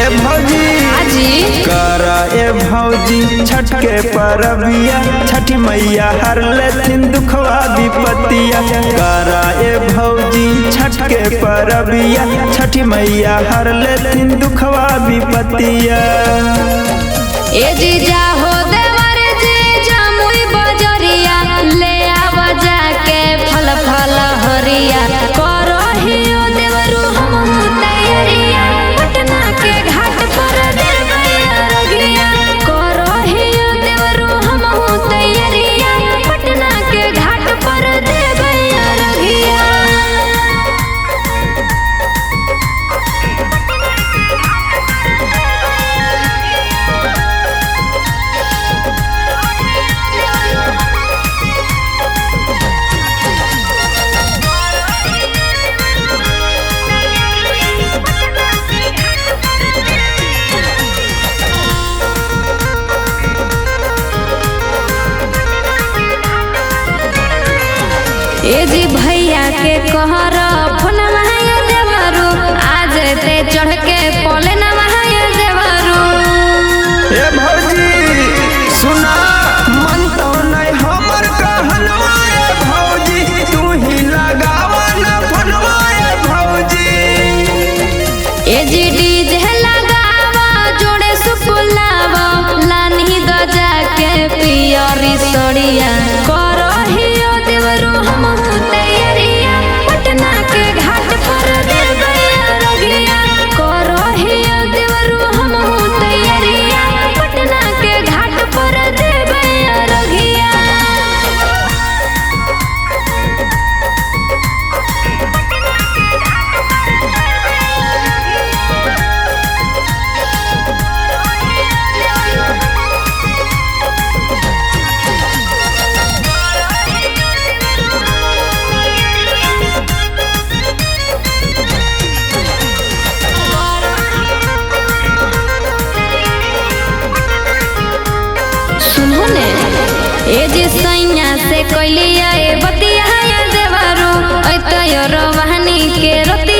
ए भौजी करा ए भौजी छठ के परबिया, छठी मैया हर लेथिन दुखवा विपत्तिया। करा ए भौजी छठ के परबिया, छठी मैया हर लेथिन दुखवा विपत्तिया। ए जीजा हो देवर जीजा मुई बजरिया, ले आवा जाके फल फल हरिया। करहियो देवरू हम तैयारिया, पटना के घाट पर देबै अरगिया। करहियो देवरू हम तैयारिया, पटना के घाट पर देबै अरगिया। ए जी भैया के कहर फोन महाय देवरू, आज ते चढ़ के पोले न महाय देवरू। ए भौजी सुना मन तो नहीं हमर कहलवा ए भौजी, तू ही लगावा न फनवा ए भौजी। ए जी डीजे लगावा जोड़े सुकुलावा, लानी गजा के पियरी सड़िया। करहियो देवरू हम तैयारिया, पटना के घाट पर देबै अरगिया। करहियो देवरू हम तैयारिया, पटना के घाट पर देबै अरगिया। सुनो ने ए जी सैया से कोइलिया ए बतिया देवरू, ऐ तोर वाहनी के रति